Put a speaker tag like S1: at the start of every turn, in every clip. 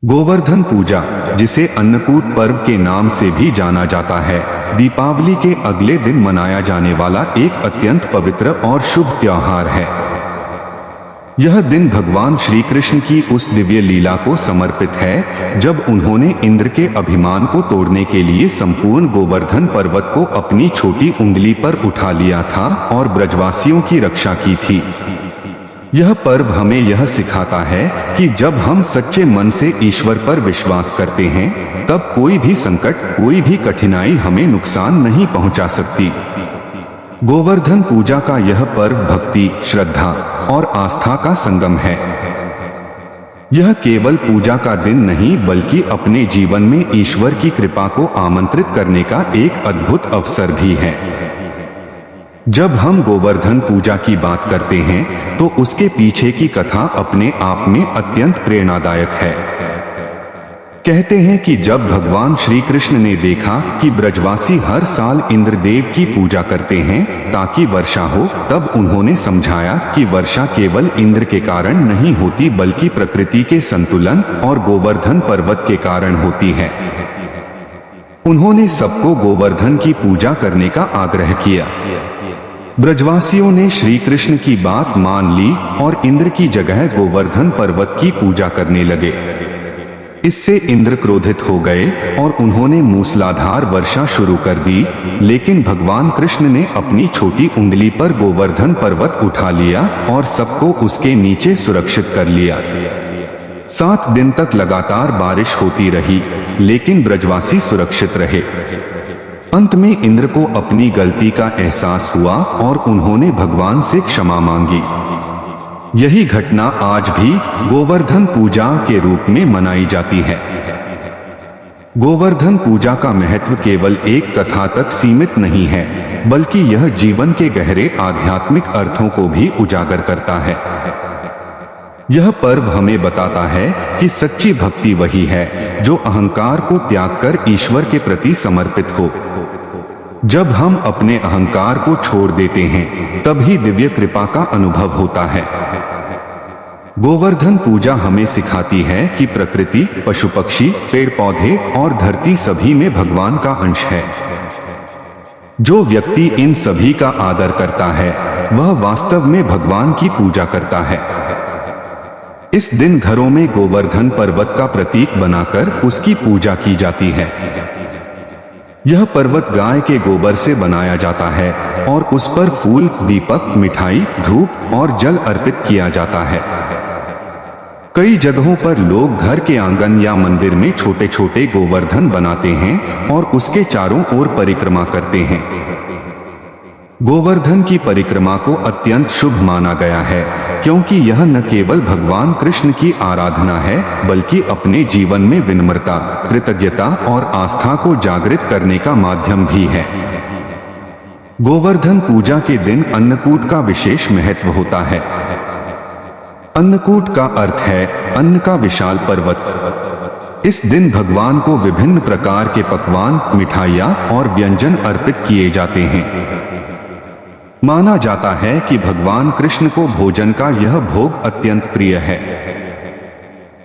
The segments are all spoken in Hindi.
S1: गोवर्धन पूजा, जिसे अन्नकूट पर्व के नाम से भी जाना जाता है, दीपावली के अगले दिन मनाया जाने वाला एक अत्यंत पवित्र और शुभ त्योहार है। यह दिन भगवान श्री कृष्ण की उस दिव्य लीला को समर्पित है जब उन्होंने इंद्र के अभिमान को तोड़ने के लिए संपूर्ण गोवर्धन पर्वत को अपनी छोटी उंगली पर उठा लिया था और ब्रजवासियों की रक्षा की थी। यह पर्व हमें यह सिखाता है कि जब हम सच्चे मन से ईश्वर पर विश्वास करते हैं, तब कोई भी संकट, कोई भी कठिनाई हमें नुकसान नहीं पहुंचा सकती। गोवर्धन पूजा का यह पर्व भक्ति, श्रद्धा और आस्था का संगम है। यह केवल पूजा का दिन नहीं, बल्कि अपने जीवन में ईश्वर की कृपा को आमंत्रित करने का एक अद्भुत अवसर भी है। जब हम गोवर्धन पूजा की बात करते हैं, तो उसके पीछे की कथा अपने आप में अत्यंत प्रेरणादायक है। कहते हैं कि जब भगवान श्री कृष्ण ने देखा कि ब्रजवासी हर साल इंद्रदेव की पूजा करते हैं ताकि वर्षा हो, तब उन्होंने समझाया कि वर्षा केवल इंद्र के कारण नहीं होती, बल्कि प्रकृति के संतुलन और गोवर्धन पर्वत के कारण होती है। उन्होंने सबको गोवर्धन की पूजा करने का आग्रह किया। ब्रजवासियों ने श्री कृष्ण की बात मान ली और इंद्र की जगह गोवर्धन पर्वत की पूजा करने लगे। इससे इंद्र क्रोधित हो गए और उन्होंने मूसलाधार वर्षा शुरू कर दी, लेकिन भगवान कृष्ण ने अपनी छोटी उंगली पर गोवर्धन पर्वत उठा लिया और सबको उसके नीचे सुरक्षित कर लिया। 7 दिन तक लगातार बारिश होती रही, लेकिन ब्रजवासी सुरक्षित रहे। अंत में इंद्र को अपनी गलती का एहसास हुआ और उन्होंने भगवान से क्षमा मांगी। यही घटना आज भी गोवर्धन पूजा के रूप में मनाई जाती है। गोवर्धन पूजा का महत्व केवल एक कथा तक सीमित नहीं है, बल्कि यह जीवन के गहरे आध्यात्मिक अर्थों को भी उजागर करता है। यह पर्व हमें बताता है कि सच्ची भक्ति वही है जो अहंकार को त्याग कर ईश्वर के प्रति समर्पित हो। जब हम अपने अहंकार को छोड़ देते हैं, तभी दिव्य कृपा का अनुभव होता है। गोवर्धन पूजा हमें सिखाती है कि प्रकृति, पशु पक्षी, पेड़ पौधे और धरती सभी में भगवान का अंश है। जो व्यक्ति इन सभी का आदर करता है, वह वास्तव में भगवान की पूजा करता है। इस दिन घरों में गोवर्धन पर्वत का प्रतीक बनाकर उसकी पूजा की जाती है। यह पर्वत गाय के गोबर से बनाया जाता है और उस पर फूल, दीपक, मिठाई, धूप और जल अर्पित किया जाता है। कई जगहों पर लोग घर के आंगन या मंदिर में छोटे छोटे गोवर्धन बनाते हैं और उसके चारों ओर परिक्रमा करते हैं। गोवर्धन की परिक्रमा को अत्यंत शुभ माना गया है, क्योंकि यह न केवल भगवान कृष्ण की आराधना है, बल्कि अपने जीवन में विनम्रता, कृतज्ञता और आस्था को जागृत करने का माध्यम भी है। गोवर्धन पूजा के दिन अन्नकूट का विशेष महत्व होता है। अन्नकूट का अर्थ है अन्न का विशाल पर्वत। इस दिन भगवान को विभिन्न प्रकार के पकवान, मिठाइयाँ और व्यंजन अर्पित किए जाते हैं। माना जाता है कि भगवान कृष्ण को भोजन का यह भोग अत्यंत प्रिय है।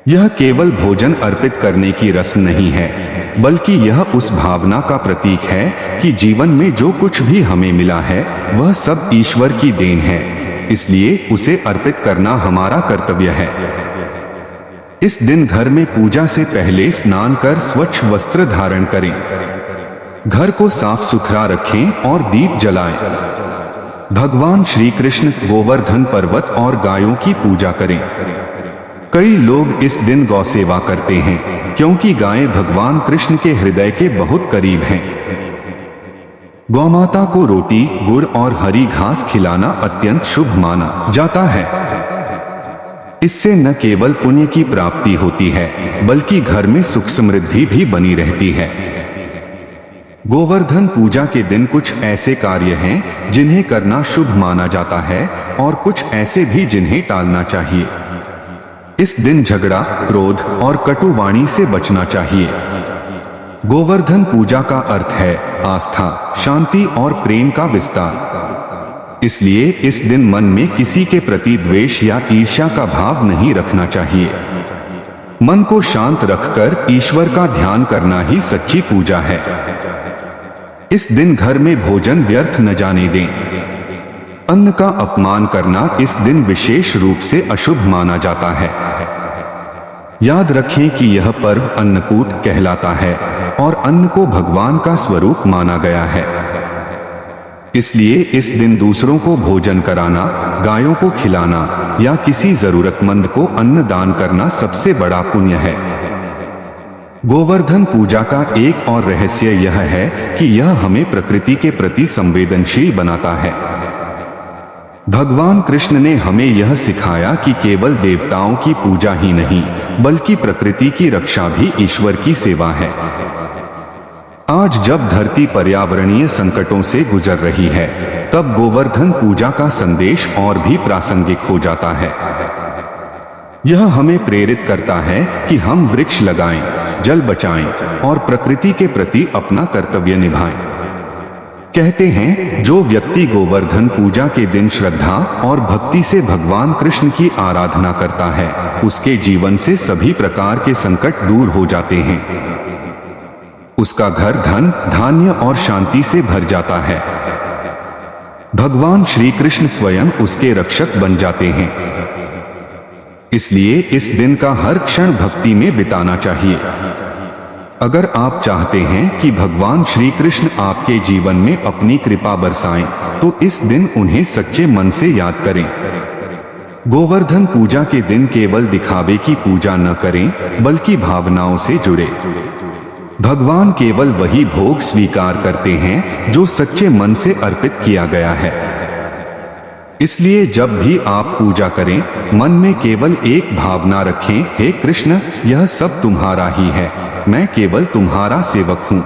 S1: यह केवल भोजन अर्पित करने की रस्म नहीं है, बल्कि यह उस भावना का प्रतीक है कि जीवन में जो कुछ भी हमें मिला है, वह सब ईश्वर की देन है, इसलिए उसे अर्पित करना हमारा कर्तव्य है। इस दिन घर में पूजा से पहले स्नान कर स्वच्छ वस्त्र धारण करें, घर को साफ सुथरा रखें और दीप जलाएं। भगवान श्री कृष्ण, गोवर्धन पर्वत और गायों की पूजा करें। कई लोग इस दिन गौ सेवा करते हैं, क्योंकि गायें भगवान कृष्ण के हृदय के बहुत करीब हैं। गौमाता को रोटी, गुड़ और हरी घास खिलाना अत्यंत शुभ माना जाता है। इससे न केवल पुण्य की प्राप्ति होती है, बल्कि घर में सुख समृद्धि भी बनी रहती है। गोवर्धन पूजा के दिन कुछ ऐसे कार्य हैं जिन्हें करना शुभ माना जाता है और कुछ ऐसे भी जिन्हें टालना चाहिए। इस दिन झगड़ा, क्रोध और कटु वाणी से बचना चाहिए। गोवर्धन पूजा का अर्थ है आस्था, शांति और प्रेम का विस्तार। इसलिए इस दिन मन में किसी के प्रति द्वेष या ईर्ष्या का भाव नहीं रखना चाहिए। मन को शांत रखकर ईश्वर का ध्यान करना ही सच्ची पूजा है। इस दिन घर में भोजन व्यर्थ न जाने दें। अन्न का अपमान करना इस दिन विशेष रूप से अशुभ माना जाता है। याद रखें कि यह पर्व अन्नकूट कहलाता है और अन्न को भगवान का स्वरूप माना गया है। इसलिए इस दिन दूसरों को भोजन कराना, गायों को खिलाना या किसी जरूरतमंद को अन्न दान करना सबसे बड़ा पुण्य है। गोवर्धन पूजा का एक और रहस्य यह है कि यह हमें प्रकृति के प्रति संवेदनशील बनाता है। भगवान कृष्ण ने हमें यह सिखाया कि केवल देवताओं की पूजा ही नहीं बल्कि प्रकृति की रक्षा भी ईश्वर की सेवा है। आज जब धरती पर्यावरणीय संकटों से गुजर रही है, तब गोवर्धन पूजा का संदेश और भी प्रासंगिक हो जाता है। यह हमें प्रेरित करता है कि हम वृक्ष लगाएं, जल बचाएं और प्रकृति के प्रति अपना कर्तव्य निभाएं। कहते हैं, जो व्यक्ति गोवर्धन पूजा के दिन श्रद्धा और भक्ति से भगवान कृष्ण की आराधना करता है, उसके जीवन से सभी प्रकार के संकट दूर हो जाते हैं। उसका घर धन, धान्य और शांति से भर जाता है। भगवान श्री कृष्ण स्वयं उसके रक्षक बन जाते हैं। इसलिए इस दिन का हर क्षण भक्ति में बिताना चाहिए। अगर आप चाहते हैं कि भगवान श्री कृष्ण आपके जीवन में अपनी कृपा बरसाएं, तो इस दिन उन्हें सच्चे मन से याद करें। गोवर्धन पूजा के दिन केवल दिखावे की पूजा न करें, बल्कि भावनाओं से जुड़े। भगवान केवल वही भोग स्वीकार करते हैं जो सच्चे मन से अर्पित किया गया है। इसलिए जब भी आप पूजा करें, मन में केवल एक भावना रखें, हे कृष्ण, यह सब तुम्हारा ही है, मैं केवल तुम्हारा सेवक हूँ।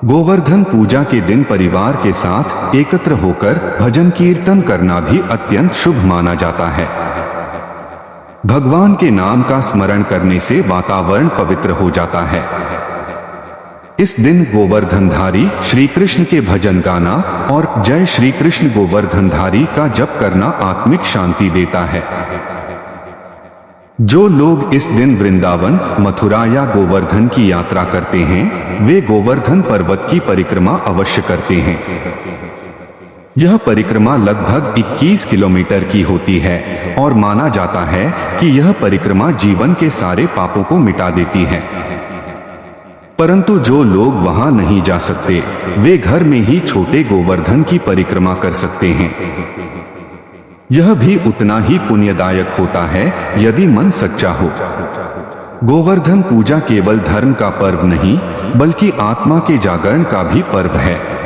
S1: गोवर्धन पूजा के दिन परिवार के साथ एकत्र होकर भजन कीर्तन करना भी अत्यंत शुभ माना जाता है। भगवान के नाम का स्मरण करने से वातावरण पवित्र हो जाता है। इस दिन गोवर्धनधारी श्री कृष्ण के भजन गाना और जय श्री कृष्ण गोवर्धनधारी का जप करना आत्मिक शांति देता है। जो लोग इस दिन वृंदावन, मथुरा या गोवर्धन की यात्रा करते हैं, वे गोवर्धन पर्वत की परिक्रमा अवश्य करते हैं। यह परिक्रमा लगभग 21 किलोमीटर की होती है और माना जाता है कि यह परिक्रमा जीवन के सारे पापों को मिटा देती है। परंतु जो लोग वहां नहीं जा सकते, वे घर में ही छोटे गोवर्धन की परिक्रमा कर सकते हैं। यह भी उतना ही पुण्यदायक होता है यदि मन सच्चा हो। गोवर्धन पूजा केवल धर्म का पर्व नहीं, बल्कि आत्मा के जागरण का भी पर्व है।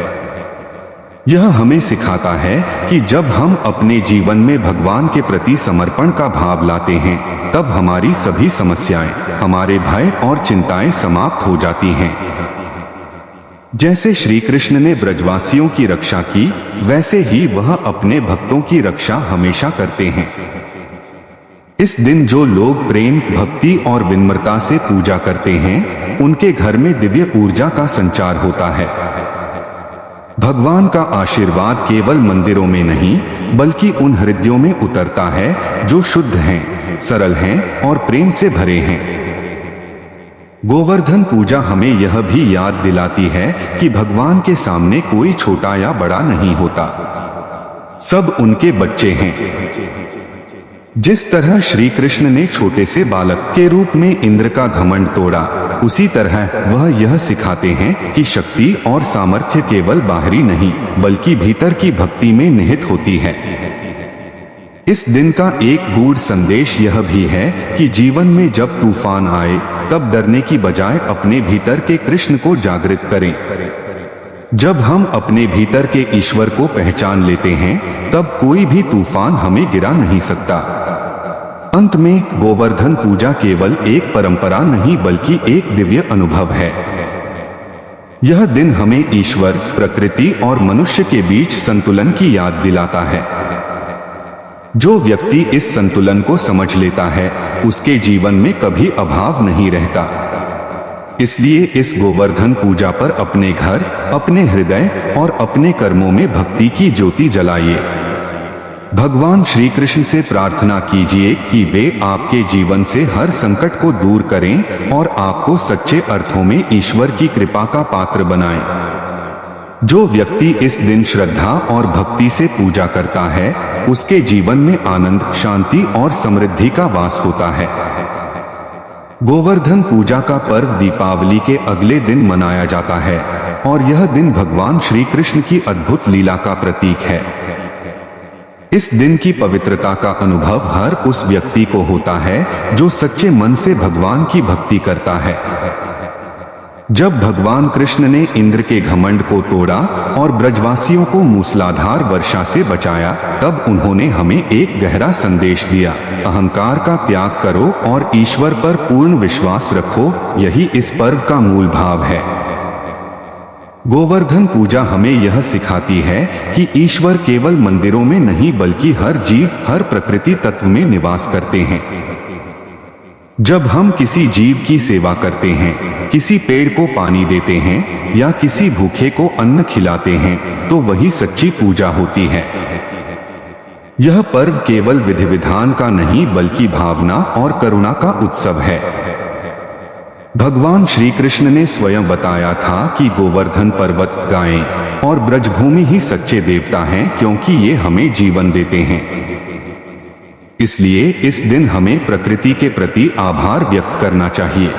S1: यह हमें सिखाता है कि जब हम अपने जीवन में भगवान के प्रति समर्पण का भाव लाते हैं, तब हमारी सभी समस्याएं, हमारे भय और चिंताएं समाप्त हो जाती हैं। जैसे श्री कृष्ण ने ब्रजवासियों की रक्षा की, वैसे ही वह अपने भक्तों की रक्षा हमेशा करते हैं। इस दिन जो लोग प्रेम, भक्ति और विनम्रता से पूजा करते हैं, उनके घर में दिव्य ऊर्जा का संचार होता है। भगवान का आशीर्वाद केवल मंदिरों में नहीं, बल्कि उन हृदयों में उतरता है जो शुद्ध हैं, सरल हैं और प्रेम से भरे हैं। गोवर्धन पूजा हमें यह भी याद दिलाती है कि भगवान के सामने कोई छोटा या बड़ा नहीं होता, सब उनके बच्चे हैं। जिस तरह श्री कृष्ण ने छोटे से बालक के रूप में इंद्र का घमंड तोड़ा, उसी तरह वह यह सिखाते हैं कि शक्ति और सामर्थ्य केवल बाहरी नहीं, बल्कि भीतर की भक्ति में निहित होती है। इस दिन का एक गूढ़ संदेश यह भी है कि जीवन में जब तूफान आए, तब डरने की बजाय अपने भीतर के कृष्ण को जागृत करें। जब हम अपने भीतर के ईश्वर को पहचान लेते हैं, तब कोई भी तूफान हमें गिरा नहीं सकता। अंत में गोवर्धन पूजा केवल एक परंपरा नहीं, बल्कि एक दिव्य अनुभव है। यह दिन हमें ईश्वर, प्रकृति और मनुष्य के बीच संतुलन की याद दिलाता है। जो व्यक्ति इस संतुलन को समझ लेता है, उसके जीवन में कभी अभाव नहीं रहता। इसलिए इस गोवर्धन पूजा पर अपने घर, अपने हृदय और अपने कर्मों में भक्ति की ज्योति जलाइए। भगवान श्री कृष्ण से प्रार्थना कीजिए कि वे आपके जीवन से हर संकट को दूर करें और आपको सच्चे अर्थों में ईश्वर की कृपा का पात्र बनाएं। जो व्यक्ति इस दिन श्रद्धा और भक्ति से पूजा करता है, उसके जीवन में आनंद, शांति और समृद्धि का वास होता है। गोवर्धन पूजा का पर्व दीपावली के अगले दिन मनाया जाता है और यह दिन भगवान श्री कृष्ण की अद्भुत लीला का प्रतीक है। इस दिन की पवित्रता का अनुभव हर उस व्यक्ति को होता है जो सच्चे मन से भगवान की भक्ति करता है। जब भगवान कृष्ण ने इंद्र के घमंड को तोड़ा और ब्रजवासियों को मूसलाधार वर्षा से बचाया, तब उन्होंने हमें एक गहरा संदेश दिया। अहंकार का त्याग करो और ईश्वर पर पूर्ण विश्वास रखो, यही इस पर्व का मूल भाव है। गोवर्धन पूजा हमें यह सिखाती है कि ईश्वर केवल मंदिरों में नहीं बल्कि हर जीव, हर प्रकृति तत्व में निवास करते हैं। जब हम किसी जीव की सेवा करते हैं, किसी पेड़ को पानी देते हैं या किसी भूखे को अन्न खिलाते हैं, तो वही सच्ची पूजा होती है। यह पर्व केवल विधि विधान का नहीं बल्कि भावना और करुणा का उत्सव है। भगवान श्री कृष्ण ने स्वयं बताया था कि गोवर्धन पर्वत, गायें और ब्रजभूमि ही सच्चे देवता हैं, क्योंकि ये हमें जीवन देते हैं। इसलिए इस दिन हमें प्रकृति के प्रति आभार व्यक्त करना चाहिए।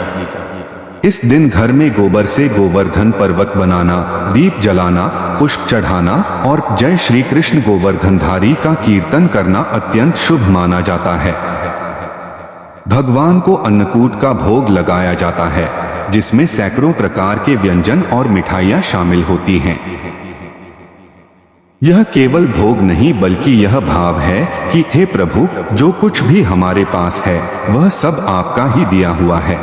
S1: इस दिन घर में गोबर से गोवर्धन पर्वत बनाना, दीप जलाना, पुष्प चढ़ाना और जय श्री कृष्ण गोवर्धनधारी का कीर्तन करना अत्यंत शुभ माना जाता है। भगवान को अन्नकूट का भोग लगाया जाता है, जिसमें सैकड़ों प्रकार के व्यंजन और मिठाइयां शामिल होती हैं। यह केवल भोग नहीं बल्कि यह भाव है कि हे प्रभु, जो कुछ भी हमारे पास है वह सब आपका ही दिया हुआ है।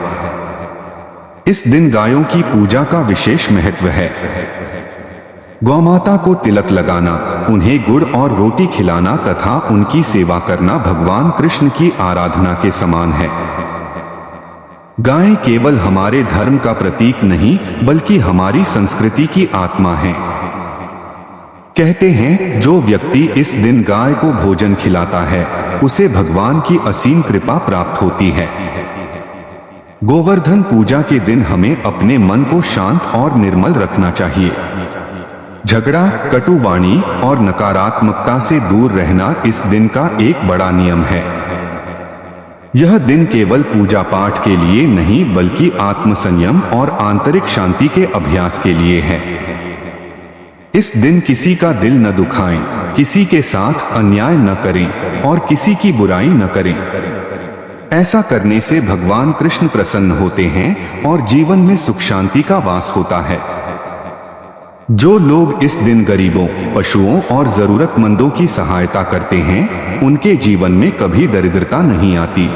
S1: इस दिन गायों की पूजा का विशेष महत्व है। गौमाता को तिलक लगाना, उन्हें गुड़ और रोटी खिलाना तथा उनकी सेवा करना भगवान कृष्ण की आराधना के समान है। गायें केवल हमारे धर्म का प्रतीक नहीं बल्कि हमारी संस्कृति की आत्मा है। कहते हैं, जो व्यक्ति इस दिन गाय को भोजन खिलाता है उसे भगवान की असीम कृपा प्राप्त होती है। गोवर्धन पूजा के दिन हमें अपने मन को शांत और निर्मल रखना चाहिए। झगड़ा, कटुवाणी और नकारात्मकता से दूर रहना इस दिन का एक बड़ा नियम है। यह दिन केवल पूजा पाठ के लिए नहीं बल्कि आत्मसंयम और आंतरिक शांति के अभ्यास के लिए है। इस दिन किसी का दिल न दुखाएं, किसी के साथ अन्याय न करें और किसी की बुराई न करें। ऐसा करने से भगवान कृष्ण प्रसन्न होते हैं और जीवन में सुख शांति का वास होता है। जो लोग इस दिन गरीबों, पशुओं और जरूरतमंदों की सहायता करते हैं, उनके जीवन में कभी दरिद्रता नहीं आती।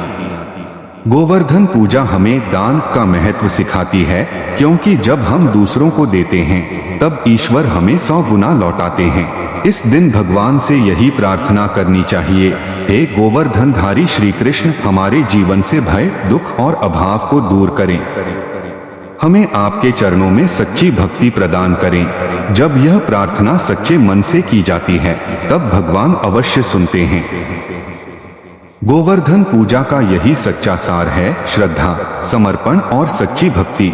S1: गोवर्धन पूजा हमें दान का महत्व सिखाती है, क्योंकि जब हम दूसरों को देते हैं तब ईश्वर हमें 100 गुना लौटाते हैं। इस दिन भगवान से यही प्रार्थना करनी चाहिए, हे गोवर्धनधारी श्री कृष्ण, हमारे जीवन से भय, दुख और अभाव को दूर करें। हमें आपके चरणों में सच्ची भक्ति प्रदान करें। जब यह प्रार्थना सच्चे मन से की जाती है तब भगवान अवश्य सुनते हैं। गोवर्धन पूजा का यही सच्चा सार है, श्रद्धा, समर्पण और सच्ची भक्ति।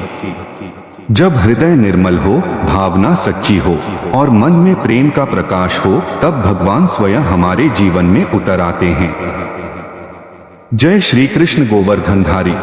S1: जब हृदय निर्मल हो, भावना सच्ची हो और मन में प्रेम का प्रकाश हो, तब भगवान स्वयं हमारे जीवन में उतर आते हैं। जय श्री कृष्ण गोवर्धनधारी।